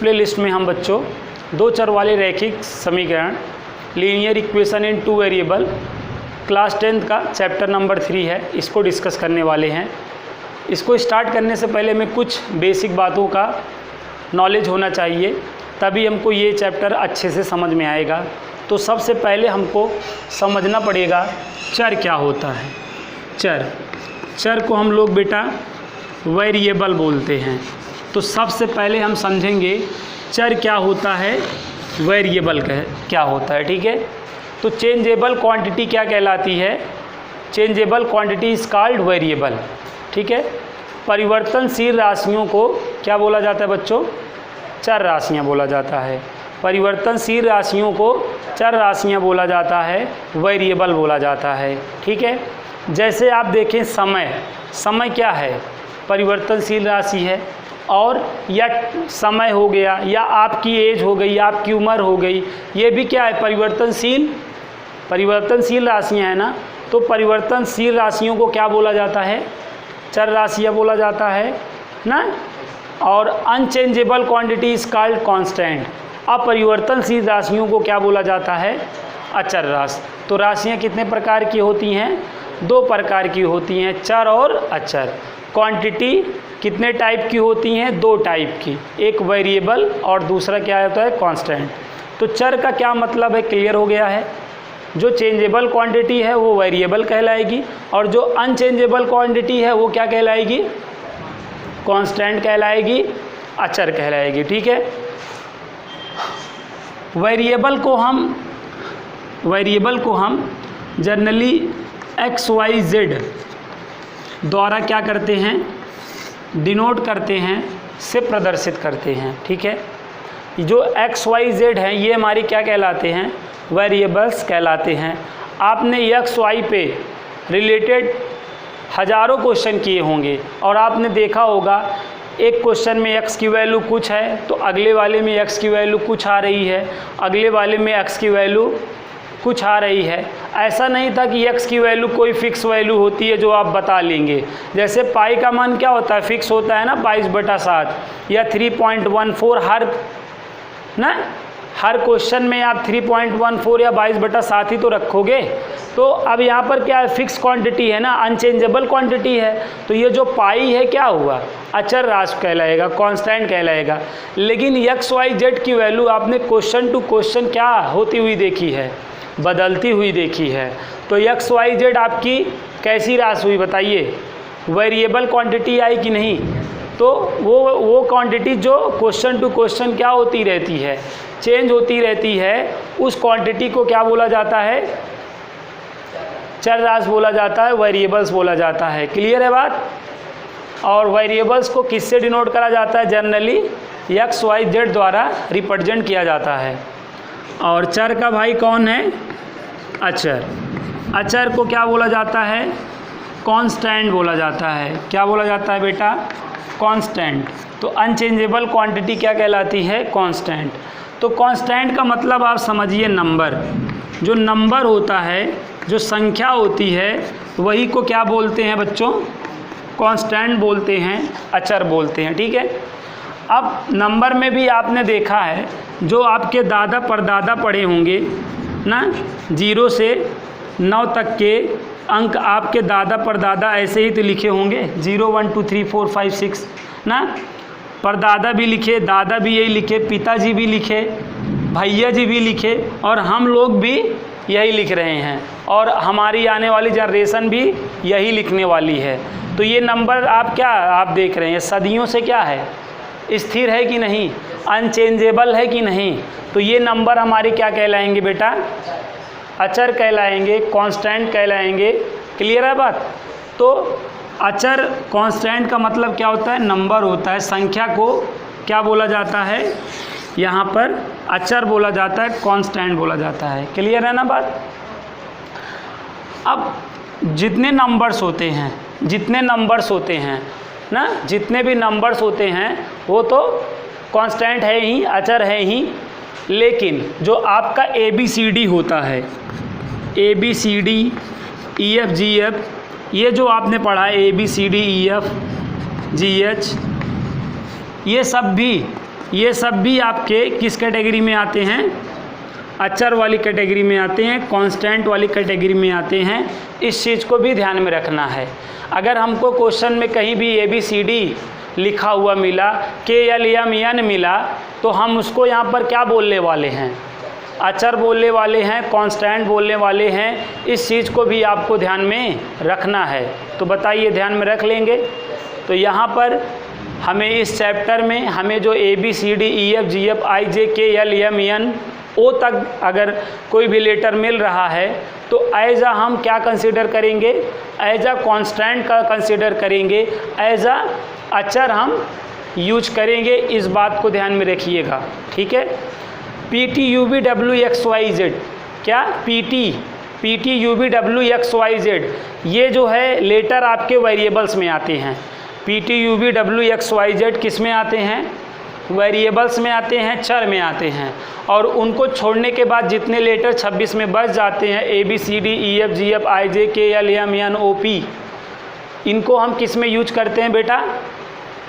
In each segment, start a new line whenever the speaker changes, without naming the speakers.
Playlist में हम बच्चों दो चर वाले रैखिक समीकरण linear equation in two variable class 10th का चैप्टर नंबर 3 है, इसको डिस्कस करने वाले हैं। इसको स्टार्ट करने से पहले मैं कुछ बेसिक बातों का नॉलेज होना चाहिए, तभी हमको ये चैप्टर अच्छे से समझ में आएगा। तो सबसे पहले हमको समझना पड़ेगा चर क्या होता है। चर को हम लोग बेटा वेरिएबल बोलते हैं। तो सबसे पहले हम समझेंगे चर क्या होता है, वेरिएबल क्या होता है। ठीक है, तो चेंजेबल क्वांटिटी क्या कहलाती है? Changeable quantity is called variable. ठीक है, परिवर्तनशील राशियों को क्या बोला जाता है बच्चों? चर राशियाँ बोला जाता है। परिवर्तनशील राशियों को चर राशियाँ बोला जाता है, वेरिएबल बोला जाता है। ठीक है, जैसे आप देखें समय क्या है? परिवर्तनशील राशि है। और या समय हो गया, या आपकी एज हो गई, आपकी उम्र हो गई, ये भी क्या है? परिवर्तनशील राशियाँ हैं ना। तो परिवर्तनशील राशियों को क्या बोला जाता है? चर राशियाँ बोला जाता है ना। और unchangeable quantity is called constant. अपरिवर्तनशील राशियों को क्या बोला जाता है? अचर राशि। तो राशियाँ कितने प्रकार की होती हैं? दो प्रकार की होती हैं, चर और अचर। क्वांटिटी कितने टाइप की होती हैं? दो टाइप की, एक वेरिएबल और दूसरा क्या होता है? कांस्टेंट। तो चर का क्या मतलब है, क्लियर हो गया है। जो चेंजेबल क्वांटिटी है वो वेरिएबल कहलाएगी, और जो अनचेंजेबल क्वांटिटी है वो क्या कहलाएगी? कांस्टेंट कहलाएगी, अचर कहलाएगी। ठीक है, वेरिएबल को हम जनरली XYZ द्वारा क्या करते हैं? डिनोट करते हैं, से प्रदर्शित करते हैं। ठीक है, जो XYZ हैं ये हमारी क्या कहलाते हैं? वेरिएबल्स कहलाते हैं। आपने XY पे रिलेटेड हज़ारों क्वेश्चन किए होंगे, और आपने देखा होगा एक क्वेश्चन में x की वैल्यू कुछ है तो अगले वाले में x की वैल्यू कुछ आ रही है, अगले वाले में x की वैल्यू कुछ आ रही है। ऐसा नहीं था कि x की वैल्यू कोई फिक्स वैल्यू होती है जो आप बता लेंगे। जैसे पाई का मान क्या होता है? फिक्स होता है ना, 22/7 या 3.14। हर क्वेश्चन में आप 3.14 या 22/7 ही तो रखोगे। तो अब यहाँ पर क्या है? फिक्स क्वांटिटी है ना, अनचेंजेबल क्वांटिटी है। तो ये जो पाई है क्या हुआ? अचर राशि कहलाएगा, कांस्टेंट कहलाएगा। लेकिन XYZ की वैल्यू आपने क्वेश्चन टू क्वेश्चन क्या होती हुई देखी है? बदलती हुई देखी है। तो XYZ आपकी कैसी राशि हुई बताइए? वेरिएबल क्वांटिटी आई कि नहीं? तो वो क्वांटिटी जो क्वेश्चन टू क्वेश्चन क्या होती रहती है? चेंज होती रहती है। उस क्वांटिटी को क्या बोला जाता है? चर राशि बोला जाता है, वेरिएबल्स बोला जाता है। क्लियर है बात? और वेरिएबल्स को किससे डिनोट करा जाता है? जनरली XYZ द्वारा रिप्रेजेंट किया जाता है। और चर का भाई कौन है? अचर। अचर को क्या बोला जाता है? कांस्टेंट बोला जाता है। क्या बोला जाता है बेटा? कांस्टेंट। तो अनचेंजेबल क्वांटिटी क्या कहलाती है? कांस्टेंट। तो कांस्टेंट का मतलब आप समझिए नंबर। जो नंबर होता है, जो संख्या होती है, वही को क्या बोलते हैं बच्चों? कांस्टेंट बोलते हैं, अचर बोलते हैं। ठीक है, अब नंबर में भी आपने देखा है, जो आपके दादा परदादा पढ़े होंगे ना, 0 से 9 तक के अंक आपके दादा परदादा ऐसे ही तो लिखे होंगे, 0 1 2 3 4 5 6 ना। परदादा भी लिखे, दादा भी यही लिखे, पिताजी भी लिखे, भैया जी भी लिखे, और हम लोग भी यही लिख रहे हैं, और हमारी आने वाली जनरेशन भी यही लिखने वाली है। तो ये नंबर आप देख रहे हैं, सदियों से क्या है? स्थिर है कि नहीं? अनचेंजेबल है कि नहीं? तो ये नंबर हमारे क्या कहलाएंगे बेटा? अचर कहलाएंगे, कांस्टेंट कहलाएंगे। क्लियर है बात? तो अचर कांस्टेंट का मतलब क्या होता है? नंबर होता है। संख्या को क्या बोला जाता है? यहाँ पर अचर बोला जाता है, कांस्टेंट बोला जाता है। क्लियर है ना बात? अब जितने नंबर्स होते हैं ना, जितने भी नंबर्स होते हैं वो तो कांस्टेंट है ही, अचर है ही। लेकिन जो आपका ABCD होता है, ABCD EFGH, ये जो आपने पढ़ा है ABCD EFGH, ये सब भी ये सब भी आपके किस कैटेगरी में आते हैं? अचर वाली कैटेगरी में आते हैं, कांस्टेंट वाली कैटेगरी में आते हैं। इस चीज़ को भी ध्यान में रखना है। अगर हमको क्वेश्चन में कहीं भी ABCD लिखा हुआ मिला, KLM मिला, तो हम उसको यहाँ पर क्या बोलने वाले हैं? अचर बोलने वाले हैं, कांस्टेंट बोलने वाले हैं। इस चीज़ को भी आपको ध्यान में रखना है। तो बताइए, ध्यान में रख लेंगे? तो यहाँ पर हमें इस चैप्टर में हमें जो ABCD EF GF IJ K L M N O तक अगर कोई भी लेटर मिल रहा है तो एज आ हम क्या कंसीडर करेंगे? एज आ कांस्टेंट का कंसीडर करेंगे, एज आ अचर हम यूज करेंगे। इस बात को ध्यान में रखिएगा, ठीक है? PT UV W X Y Z, क्या PT UV W X Y Z, ये जो है लेटर आपके वेरिएबल्स में आते हैं। PT UV W X Y Z किस में आते हैं? वेरिएबल्स में आते हैं, चर में आते हैं। और उनको छोड़ने के बाद जितने लेटर 26 में बच जाते हैं, ABCD EF GF IJ K L M N O P, इनको हम किस में यूज करते हैं बेटा?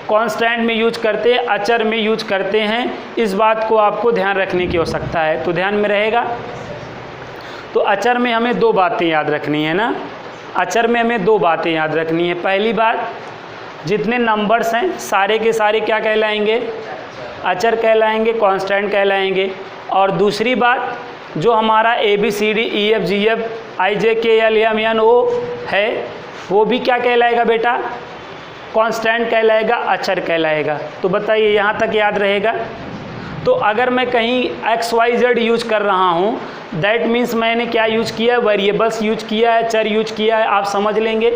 कांस्टेंट में यूज करते हैं, अचर में यूज करते हैं। इस बात को आपको ध्यान रखने की आवश्यकता है। तो ध्यान में रहेगा। तो अचर में हमें दो बातें याद रखनी है ना। अचर में हमें दो बातें याद रखनी है। पहली बात, जितने नंबर्स हैं सारे के सारे क्या कहलाएंगे? अचर कहलाएंगे, कांस्टेंट कहलाएंगे। और दूसरी बात, जो हमारा ABCD EF GF IJ K L M N O है, वो भी क्या कहलाएगा बेटा? कांस्टेंट कहलाएगा, अचर कहलाएगा। तो बताइए, यहाँ तक याद रहेगा? तो अगर मैं कहीं XYZ यूज कर रहा हूँ, दैट मीन्स मैंने क्या यूज किया है? वेरिएबल्स यूज किया है, चर यूज किया है। आप समझ लेंगे।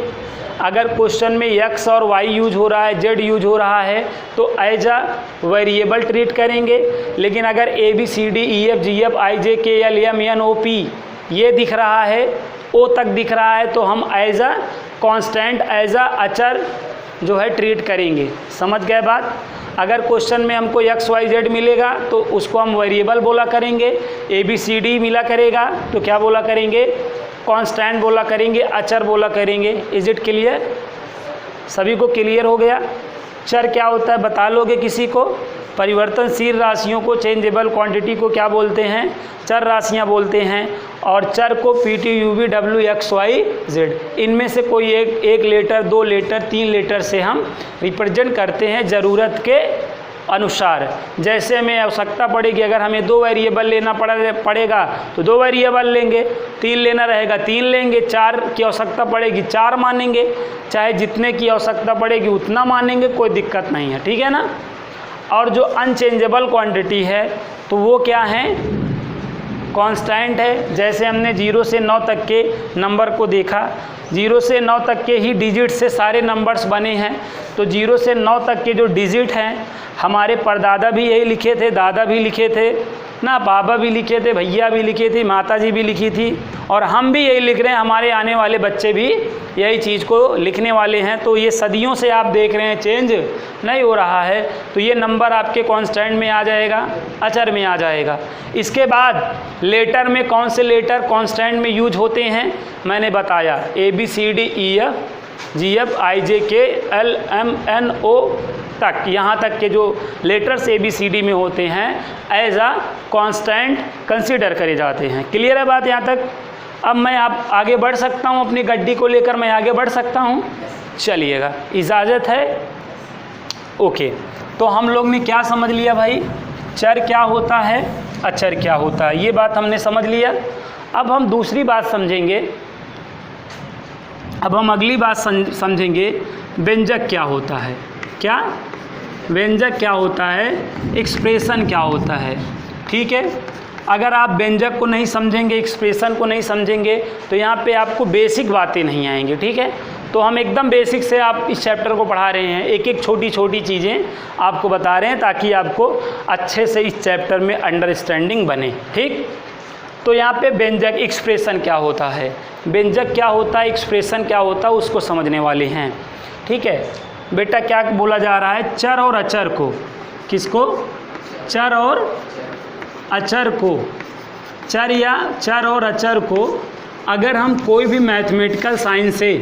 अगर क्वेश्चन में X और Y यूज हो रहा है, Z यूज हो रहा है, तो एज आ वेरिएबल ट्रीट करेंगे। लेकिन अगर ABCD EF GF IJ K L M N O P ये दिख रहा है, O तक दिख रहा है, तो हम एज आ कांस्टेंट, एज आ अचर जो है ट्रीट करेंगे। समझ गए बात? अगर क्वेश्चन में हमको XYZ मिलेगा तो उसको हम वेरिएबल बोला करेंगे। ABCD मिला करेगा तो क्या बोला करेंगे? कांस्टेंट बोला करेंगे, अचर बोला करेंगे। Is it clear? सभी को क्लियर हो गया? चर क्या होता है बता लोगे किसी को? परिवर्तनशील राशियों को, चेंजेबल क्वांटिटी को क्या बोलते हैं? चर राशियां बोलते हैं। और चर को PT UV W X Y Z, इनमें से कोई एक लेटर, दो लेटर, तीन लेटर से हम रिप्रेजेंट करते हैं ज़रूरत के अनुसार। जैसे हमें आवश्यकता पड़ेगी, अगर हमें दो वेरिएबल लेना पड़ेगा तो दो वेरिएबल लेंगे, तीन लेना रहेगा तीन लेंगे, चार की आवश्यकता पड़ेगी चार मानेंगे, चाहे जितने की आवश्यकता पड़ेगी उतना मानेंगे, कोई दिक्कत नहीं है, ठीक है ना। और जो अनचेंजेबल क्वांटिटी है तो वो क्या है? कांस्टेंट है। जैसे हमने 0 से 9 तक के नंबर को देखा, 0 से 9 तक के ही डिजिट से सारे नंबर्स बने हैं। तो 0 से 9 तक के जो डिजिट हैं, हमारे परदादा भी यही लिखे थे, दादा भी लिखे थे ना, बाबा भी लिखे थे, भैया भी लिखे थे, माता जी भी लिखी थी, और हम भी यही लिख रहे हैं, हमारे आने वाले बच्चे भी यही चीज़ को लिखने वाले हैं। तो ये सदियों से आप देख रहे हैं चेंज नहीं हो रहा है। तो ये नंबर आपके कांस्टेंट में आ जाएगा, अचर में आ जाएगा। इसके बाद लेटर में कौन से लेटर कांस्टेंट में यूज होते हैं मैंने बताया, ABCD EF GF IJ K L M N O तक, यहाँ तक के जो लेटर्स ABCD में होते हैं एज आ कांस्टेंट कंसीडर करे जाते हैं। क्लियर है बात यहाँ तक? अब मैं आप आगे बढ़ सकता हूँ, अपनी गड्डी को लेकर मैं आगे बढ़ सकता हूँ? चलिएगा, इजाज़त है? ओके। तो हम लोग ने क्या समझ लिया भाई? चर क्या होता है, अचर क्या होता है, ये बात हमने समझ लिया। अब हम दूसरी बात समझेंगे। अब हम अगली बात समझेंगे, व्यंजक क्या होता है। क्या व्यंजक क्या होता है, एक्सप्रेशन क्या होता है। ठीक है, अगर आप व्यंजक को नहीं समझेंगे, एक्सप्रेशन को नहीं समझेंगे, तो यहाँ पे आपको बेसिक बातें नहीं आएंगी। ठीक है, तो हम एकदम बेसिक से आप इस चैप्टर को पढ़ा रहे हैं, एक एक छोटी छोटी चीज़ें आपको बता रहे हैं ताकि आपको अच्छे से इस चैप्टर में अंडरस्टैंडिंग बने। ठीक, तो यहाँ पे व्यंजक, एक्सप्रेशन क्या होता है, व्यंजक क्या होता है, एक्सप्रेशन क्या होता है, उसको समझने वाले हैं। ठीक है बेटा, क्या बोला जा रहा है? चर और अचर को, किसको? चर और अचर को, चर या चर और अचर को अगर हम कोई भी मैथमेटिकल साइंस से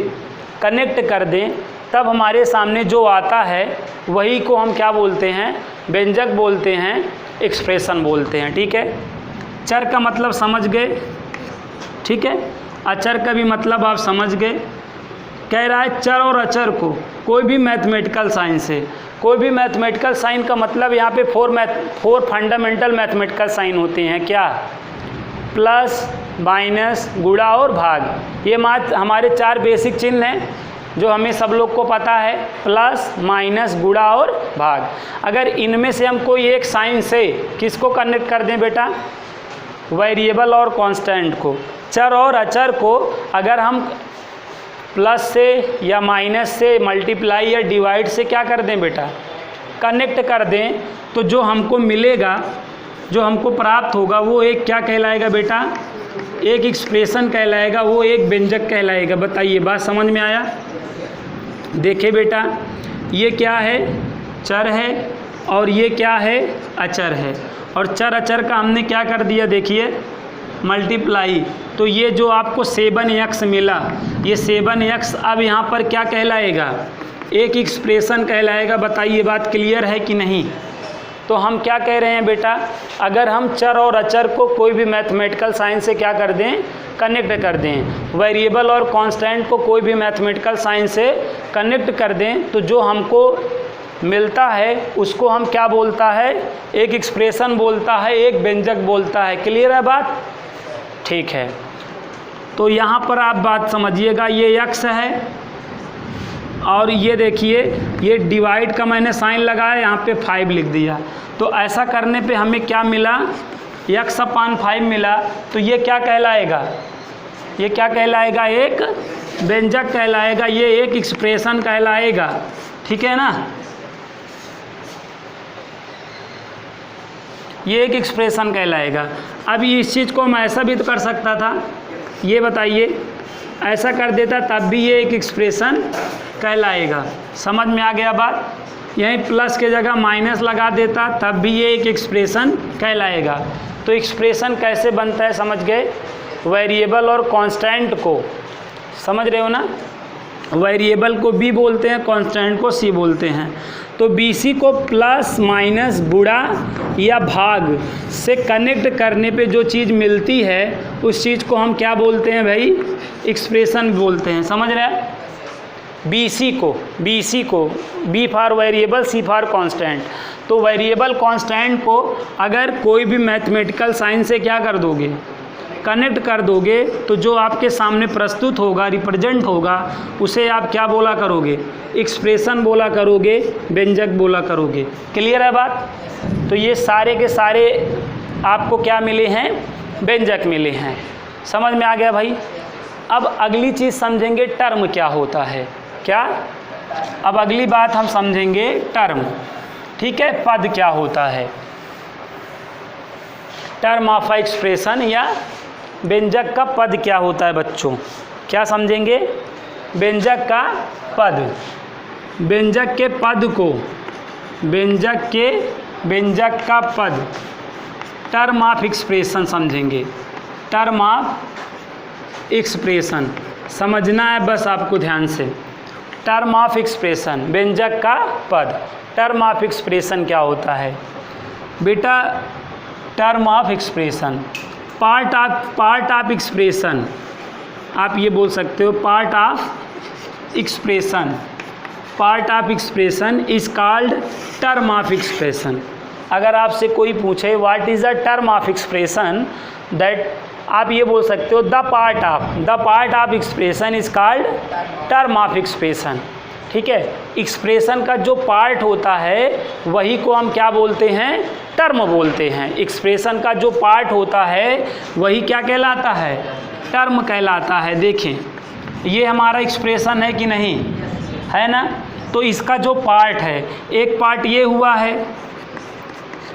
कनेक्ट कर दें, तब हमारे सामने जो आता है वही को हम क्या बोलते हैं? व्यंजक बोलते हैं, एक्सप्रेशन बोलते हैं। ठीक है, चर का मतलब समझ गए। ठीक है, अचर का भी मतलब आप समझ गए। कह रहा है चर और अचर को कोई भी मैथमेटिकल साइन से, कोई भी मैथमेटिकल साइन का मतलब यहाँ पे फोर फंडामेंटल मैथमेटिकल साइन होते हैं। क्या? प्लस, माइनस, गुणा और भाग। ये हमारे 4 बेसिक चिन्ह हैं जो हमें सब लोग को पता है, प्लस, माइनस, गुणा और भाग। अगर इनमें से हम कोई एक साइन से किसको कनेक्ट कर दें बेटा? वेरिएबल और कांस्टेंट को। चर और अचर को अगर हम प्लस से या माइनस से, मल्टीप्लाई या डिवाइड से क्या कर दें बेटा? कनेक्ट कर दें, तो जो हमको मिलेगा, जो हमको प्राप्त होगा, वो एक क्या कहलाएगा बेटा? एक एक्सप्रेशन कहलाएगा, वो एक व्यंजक कहलाएगा। बताइए, बात समझ में आया? देखिए बेटा, ये क्या है? चर है, और ये क्या है? अचर है। और चर अचर का हमने क्या कर दिया? देखिए, मल्टीप्लाई। तो ये जो आपको 7x मिला, ये 7x अब यहाँ पर क्या कहलाएगा? एक एक्सप्रेशन कहलाएगा। बताइए, बात क्लियर है कि नहीं? तो हम क्या कह रहे हैं बेटा? अगर हम चर और अचर को कोई भी मैथमेटिकल साइन से क्या कर दें? कनेक्ट कर दें। वेरिएबल और कांस्टेंट को कोई भी मैथमेटिकल साइन से कनेक्ट कर दें, तो जो हमको मिलता है उसको हम क्या बोलता है? एक एक्सप्रेशन बोलता है, एक व्यंजक बोलता है। क्लियर है बात? ठीक है, तो यहाँ पर आप बात समझिएगा, ये x है, और ये देखिए, ये डिवाइड का मैंने साइन लगाया, यहाँ पे 5 लिख दिया। तो ऐसा करने पे हमें क्या मिला? x/5 मिला। तो ये क्या कहलाएगा? ये क्या कहलाएगा? एक व्यंजक कहलाएगा, ये एक एक्सप्रेशन कहलाएगा। ठीक है ना? ये एक एक्सप्रेशन कहलाएगा। अब इस चीज़ को मैं ऐसा भी तो कर सकता था, ये बताइए, ऐसा कर देता तब भी ये एक एक्सप्रेशन कहलाएगा। समझ में आ गया बात? यहीं प्लस के जगह माइनस लगा देता तब भी ये एक एक्सप्रेशन कहलाएगा। तो एक्सप्रेशन कैसे बनता है समझ गए? वेरिएबल और कांस्टेंट को, समझ रहे हो ना? वेरिएबल को b बोलते हैं, कांस्टेंट को c बोलते हैं। तो BC को प्लस, माइनस, गुणा या भाग से कनेक्ट करने पे जो चीज़ मिलती है उस चीज़ को हम क्या बोलते हैं भाई? एक्सप्रेशन बोलते हैं। समझ रहे हैं? BC को B for variable, C for constant. तो वेरिएबल कांस्टेंट को अगर कोई भी मैथमेटिकल साइन से क्या कर दोगे? कनेक्ट कर दोगे, तो जो आपके सामने प्रस्तुत होगा, रिप्रेजेंट होगा, उसे आप क्या बोला करोगे? एक्सप्रेशन बोला करोगे, व्यंजक बोला करोगे। क्लियर है बात? तो ये सारे के सारे आपको क्या मिले हैं? व्यंजक मिले हैं। समझ में आ गया भाई? अब अगली चीज़ समझेंगे, टर्म क्या होता है। क्या? अब अगली बात हम समझेंगे टर्म। ठीक है, पद क्या होता है? टर्म ऑफ एक्सप्रेशन या व्यंजक का पद क्या होता है बच्चों? क्या समझेंगे? व्यंजक का पद, व्यंजक के पद को, व्यंजक का पद, टर्म ऑफ एक्सप्रेशन समझेंगे। टर्म ऑफ एक्सप्रेशन समझना है बस आपको ध्यान से। टर्म ऑफ एक्सप्रेशन, व्यंजक का पद। टर्म ऑफ एक्सप्रेशन क्या होता है बेटा? Term of expression, part of expression, आप ये बोल सकते हो part of expression. Part of expression is called term of expression. अगर आपसे कोई पूछे what is the term of expression, that आप ये बोल सकते हो the part of expression is called term of expression. ठीक है, एक्सप्रेशन का जो पार्ट होता है वही को हम क्या बोलते हैं? टर्म बोलते हैं। एक्सप्रेशन का जो पार्ट होता है वही क्या कहलाता है? टर्म कहलाता है। देखें, ये हमारा एक्सप्रेशन है कि नहीं है ना? तो इसका जो पार्ट है, एक पार्ट ये हुआ है,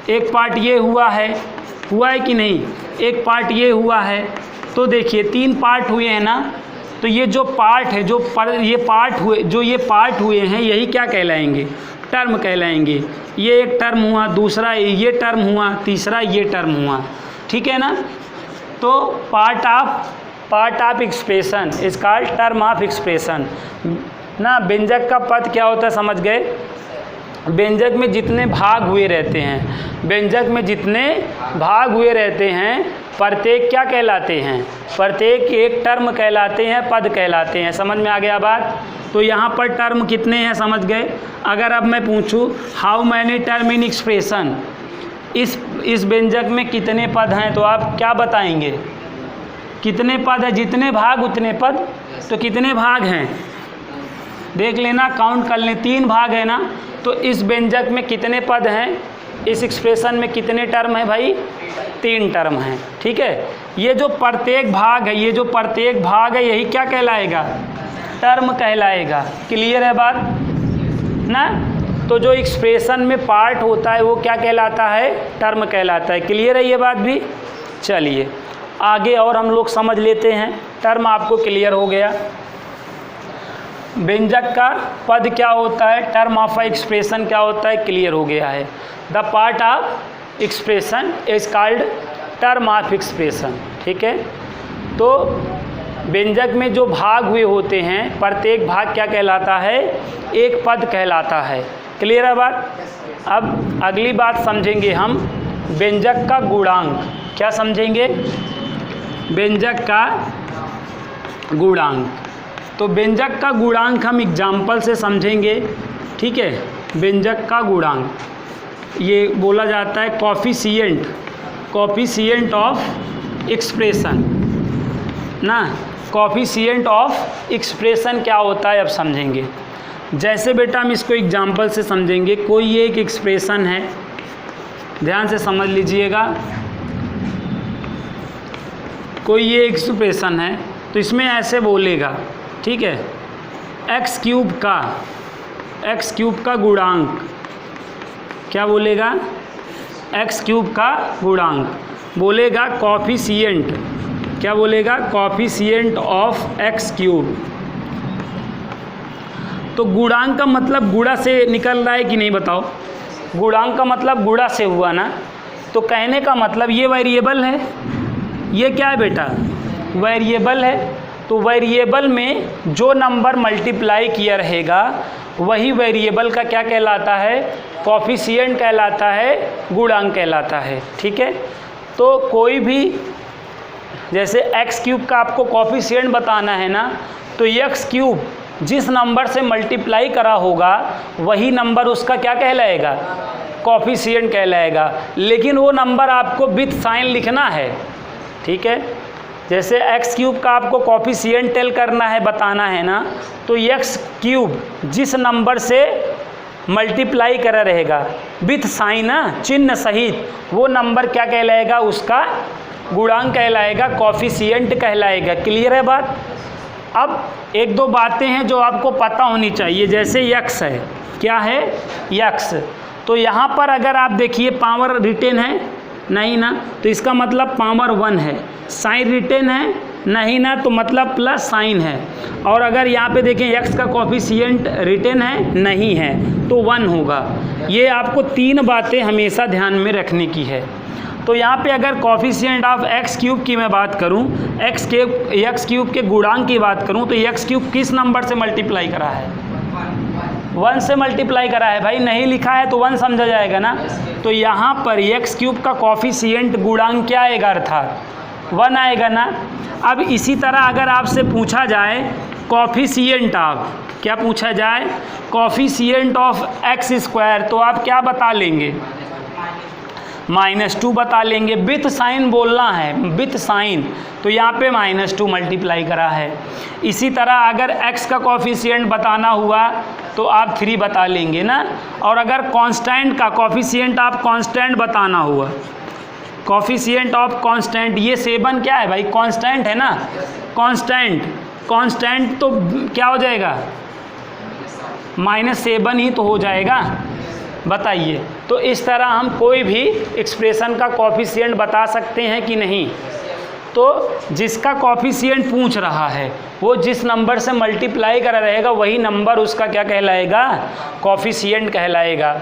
एक पार्ट ये हुआ है कि नहीं? एक पार्ट ये हुआ है। तो देखिए 3 पार्ट हुए हैं ना? तो ये जो पार्ट है, ये पार्ट हुए हैं, यही क्या कहलाएंगे? टर्म कहलाएंगे। ये एक टर्म हुआ, दूसरा ये टर्म हुआ, तीसरा ये टर्म हुआ। ठीक है ना? तो part of expression is called term of expression ना। व्यंजक का पद क्या होता है समझ गए? व्यंजक में जितने भाग हुए रहते हैं, व्यंजक में जितने भाग हुए रहते हैं, प्रत्येक क्या कहलाते हैं? प्रत्येक एक टर्म कहलाते हैं, पद कहलाते हैं। समझ में आ गया बात? तो यहाँ पर टर्म कितने हैं समझ गए। अगर अब मैं पूछूं how many term in expression, इस व्यंजक में कितने पद हैं, तो आप क्या बताएंगे? कितने पद है? जितने भाग उतने पद। तो कितने भाग हैं देख लेना, काउंट कर लें, 3 भाग है ना। तो इस व्यंजक में कितने पद हैं? इस एक्सप्रेशन में कितने टर्म हैं भाई? 3 टर्म हैं। ठीक है, ये जो प्रत्येक भाग है, ये जो प्रत्येक भाग है, यही क्या कहलाएगा? टर्म कहलाएगा। क्लियर है बात ना? तो जो एक्सप्रेशन में पार्ट होता है वो क्या कहलाता है? टर्म कहलाता है। क्लियर है ये बात भी? चलिए आगे और हम लोग समझ लेते हैं। टर्म आपको क्लियर हो गया। व्यंजक का पद क्या होता है, टर्म ऑफ एक्सप्रेशन क्या होता है, क्लियर हो गया है। The part of expression is called term of expression. ठीक है, तो व्यंजक में जो भाग हुए होते हैं, प्रत्येक भाग क्या कहलाता है? एक पद कहलाता है। क्लियर है बात? अब अगली बात समझेंगे हम, व्यंजक का गुणांक। क्या समझेंगे? व्यंजक का गुणांक। तो व्यंजक का गुणांक हम एग्जाम्पल से समझेंगे। ठीक है, व्यंजक का गुणांक ये बोला जाता है कोफिशिएंट, कोफिशिएंट ऑफ एक्सप्रेशन ना। कोफिशिएंट ऑफ एक्सप्रेशन क्या होता है अब समझेंगे। जैसे बेटा हम इसको एग्जाम्पल से समझेंगे। कोई एक एक्सप्रेशन है, ध्यान से समझ लीजिएगा। कोई ये एक्सप्रेशन है, तो इसमें ऐसे बोलेगा, ठीक है, एक्स क्यूब का गुणांक। क्या बोलेगा? एक्स क्यूब का गुणांक बोलेगा कोफिशिएंट। क्या बोलेगा? Coefficient of x cube. तो गुणांक का मतलब गुणा से निकल रहा है कि नहीं बताओ? गुणांक का मतलब गुणा से हुआ ना। तो कहने का मतलब ये वेरिएबल है। ये क्या है बेटा? वेरिएबल है। तो वेरिएबल में जो नंबर मल्टीप्लाई किया रहेगा वही वेरिएबल का क्या कहलाता है? कोफिशिएंट कहलाता है, गुणांक कहलाता है। ठीक है, तो कोई भी जैसे एक्स क्यूब का आपको कोफिशिएंट बताना है ना, तो एक्स क्यूब जिस नंबर से मल्टीप्लाई करा होगा वही नंबर उसका क्या कहलाएगा? कोफिशिएंट कहलाएगा। लेकिन वो नंबर आपको विथ साइन लिखना है। ठीक है, जैसे एक्स क्यूब का आपको कोफिशिएंट टेल करना है, बताना है ना, तो एक्स क्यूब जिस नंबर से मल्टीप्लाई करा रहेगा विथ साइन ना, चिन्ह सहित, वो नंबर क्या कहलाएगा? उसका गुणांक कहलाएगा, कोफिशिएंट कहलाएगा। क्लियर है बात? अब एक दो बातें हैं जो आपको पता होनी चाहिए। जैसे यक्स है, क्या है? यक्स। तो यहाँ पर अगर आप देखिए पावर रिटेन है नहीं ना, तो इसका मतलब पावर 1 है। साइन रिटेन है नहीं ना, तो मतलब प्लस साइन है। और अगर यहाँ पे देखें एक्स का कोफिशिएंट रिटेन है नहीं है, तो 1 होगा। ये आपको 3 बातें हमेशा ध्यान में रखने की है। तो यहाँ पे अगर कोफिशिएंट ऑफ एक्स क्यूब की मैं बात करूँ, एक्स क्यूब के गुणांक की बात करूँ, तो एक्स क्यूब किस नंबर से मल्टीप्लाई करा है? 1 से मल्टीप्लाई करा है भाई। नहीं लिखा है तो 1 समझा जाएगा ना। तो यहाँ पर एक्स क्यूब का कोफिशिएंट गुणांक क्या आएगा? अर्थात 1 आएगा ना। अब इसी तरह अगर आपसे पूछा जाए कोफिशिएंट ऑफ, क्या पूछा जाए? कोफिशिएंट ऑफ एक्स स्क्वायर, तो आप क्या बता लेंगे? -2 बता लेंगे। विथ साइन बोलना है, विथ साइन, तो यहाँ पे -2 मल्टीप्लाई करा है। इसी तरह अगर x का कोफिशिएंट बताना हुआ तो आप 3 बता लेंगे ना। और अगर कांस्टेंट का कोफिशिएंट आप कांस्टेंट बताना हुआ, कोफिशिएंट ऑफ कांस्टेंट, ये 7 क्या है भाई? कांस्टेंट है ना। कांस्टेंट तो क्या हो जाएगा? -7 ही तो हो जाएगा। बताइए। तो इस तरह हम कोई भी एक्सप्रेशन का कोफिशिएंट बता सकते हैं कि नहीं? तो जिसका कोफिशिएंट पूछ रहा है वो जिस नंबर से मल्टीप्लाई करा रहेगा वही नंबर उसका क्या कहलाएगा? कोफिशिएंट कहलाएगा।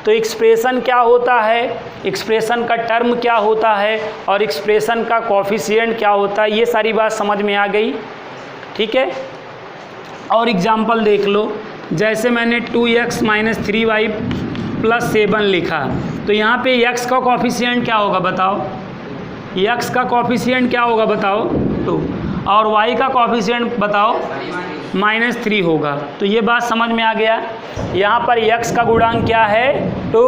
तो एक्सप्रेशन क्या होता है, एक्सप्रेशन का टर्म क्या होता है और एक्सप्रेशन का कोफिशिएंट क्या होता है, ये सारी बात समझ में आ गई। ठीक है, और एग्जाम्पल देख लो। जैसे मैंने 2x - 3y +7 लिखा, तो यहाँ पे x का कॉफिशिएंट क्या होगा बताओ, x का कॉफिशिएंट क्या होगा बताओ 2, और y का कॉफिशिएंट बताओ -3 होगा। तो ये बात समझ में आ गया। यहाँ पर x का गुणांक क्या है 2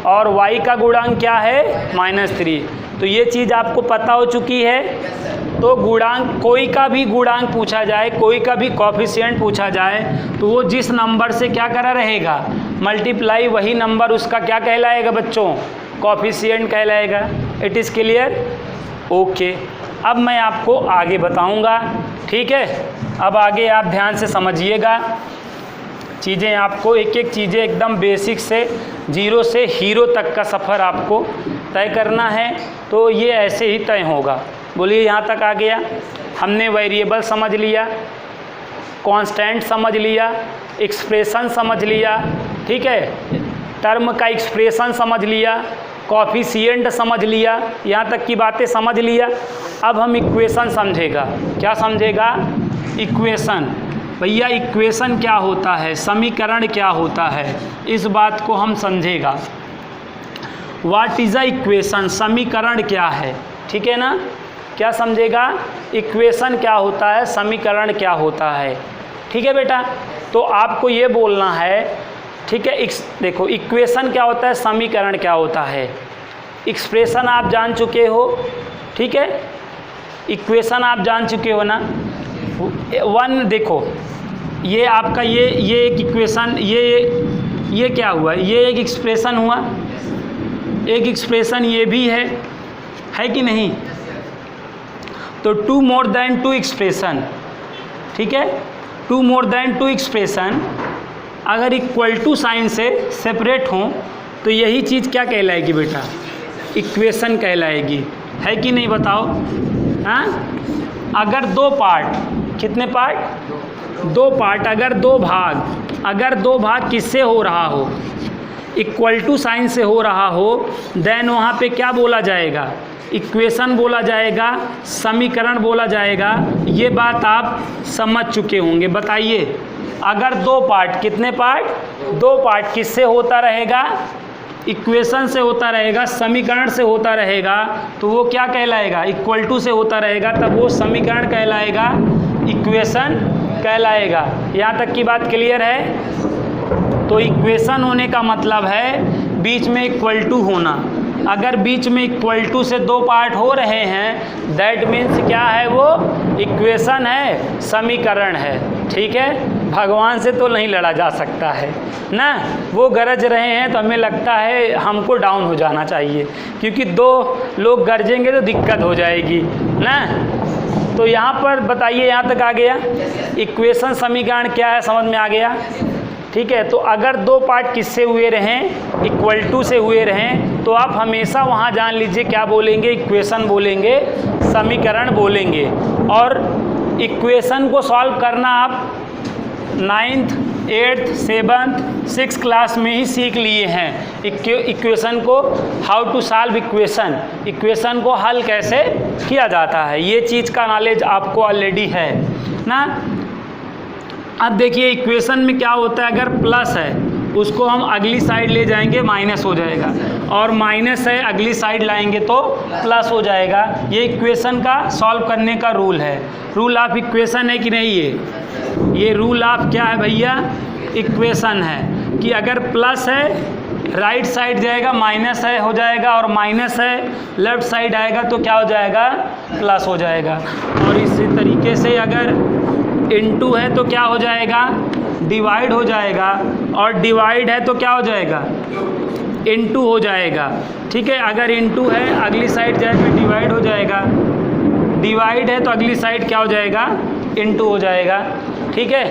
और y का गुणांक क्या है -3। तो ये चीज़ आपको पता हो चुकी है। तो गुणांक, कोई का भी गुणांक पूछा जाए, कोई का भी कॉफिशिएंट पूछा जाए, तो वो जिस नंबर से क्या करा रहेगा मल्टीप्लाई, वही नंबर उसका क्या कहलाएगा बच्चों, कॉफिशिएंट कहलाएगा। It is clear? ओके। अब मैं आपको आगे बताऊंगा, ठीक है। अब आगे आप ध्यान से समझिएगा चीज़ें, आपको एक एक चीज़ें एकदम बेसिक से 0 से हीरो तक का सफ़र आपको तय करना है। तो ये ऐसे ही तय होगा। बोलिए यहाँ तक आ गया? हमने वेरिएबल समझ लिया, कांस्टेंट समझ लिया, एक्सप्रेशन समझ लिया, ठीक है, टर्म का एक्सप्रेशन समझ लिया, कॉफिशिएंट समझ लिया, यहाँ तक की बातें समझ लिया। अब हम इक्वेशन समझेगा। क्या समझेगा? इक्वेशन। भैया इक्वेशन क्या होता है, समीकरण क्या होता है, इस बात को हम समझेगा। व्हाट इज़ अ इक्वेशन, समीकरण क्या है, ठीक है ना। क्या समझेगा? इक्वेशन क्या होता है, समीकरण क्या होता है, ठीक है बेटा। तो आपको ये बोलना है, ठीक है। देखो इक्वेशन क्या होता है, समीकरण क्या होता है। एक्सप्रेशन आप जान चुके हो, ठीक है, इक्वेशन आप जान चुके हो ना। 1 देखो, ये आपका ये एक इक्वेशन, ये क्या हुआ, ये एक एक्सप्रेशन हुआ, एक एक्सप्रेशन ये भी है कि नहीं। तो 2 मोर देन 2 एक्सप्रेशन, ठीक है, 2 मोर देन 2 एक्सप्रेशन अगर इक्वल टू साइन से सेपरेट हों तो यही चीज़ क्या कहलाएगी बेटा, इक्वेशन कहलाएगी, है कि नहीं बताओ। हाँ, अगर 2 पार्ट, कितने पार्ट, 2 पार्ट, अगर 2 भाग किससे हो रहा हो, इक्वल टू साइन से हो रहा हो, देन वहाँ पे क्या बोला जाएगा, इक्वेशन बोला जाएगा, समीकरण बोला जाएगा। ये बात आप समझ चुके होंगे। बताइए, अगर 2 पार्ट, कितने पार्ट, 2 पार्ट किससे होता रहेगा, इक्वेशन से होता रहेगा, समीकरण से होता रहेगा, तो वो क्या कहलाएगा, इक्वल टू से होता रहेगा, तब वो समीकरण कहलाएगा, इक्वेशन कहलाएगा। यहाँ तक की बात क्लियर है। तो इक्वेशन होने का मतलब है बीच में इक्वल टू होना। अगर बीच में इक्वल टू से 2 पार्ट हो रहे हैं, दैट मीन्स क्या है, वो इक्वेशन है, समीकरण है, ठीक है। भगवान से तो नहीं लड़ा जा सकता है ना, वो गरज रहे हैं तो हमें लगता है हमको डाउन हो जाना चाहिए, क्योंकि 2 लोग गरजेंगे तो दिक्कत हो जाएगी ना। तो यहाँ पर बताइए, यहाँ तक आ गया, इक्वेशन समीकरण क्या है, समझ में आ गया, ठीक है। तो अगर 2 पार्ट किससे हुए रहें, इक्वल टू से हुए रहें, तो आप हमेशा वहाँ जान लीजिए क्या बोलेंगे, इक्वेशन बोलेंगे, समीकरण बोलेंगे। और इक्वेशन को सॉल्व करना आप 9th, 8th, 7th, 6th class में ही सीख लिए हैं। इक्वेशन को, how to solve equation, equation को हल कैसे किया जाता है, ये चीज़ का नॉलेज आपको ऑलरेडी है ना। अब देखिए इक्वेशन में क्या होता है, अगर प्लस है उसको हम अगली साइड ले जाएंगे माइनस हो जाएगा, और माइनस है अगली साइड लाएंगे तो प्लस हो जाएगा। ये इक्वेशन का सॉल्व करने का रूल है। रूल ऑफ इक्वेशन है कि नहीं, ये रूल ऑफ क्या है भैया, इक्वेशन है कि अगर प्लस है राइट साइड जाएगा माइनस है हो जाएगा, और माइनस है लेफ्ट साइड आएगा तो क्या हो जाएगा, प्लस हो जाएगा। और इसी तरीके से अगर इनटू है तो क्या हो जाएगा, डिवाइड हो जाएगा, और डिवाइड है तो क्या हो जाएगा, इनटू हो जाएगा, ठीक है। अगर इनटू है अगली साइड जाए तो डिवाइड हो जाएगा, डिवाइड है तो अगली साइड क्या हो जाएगा, इनटू हो जाएगा, ठीक है।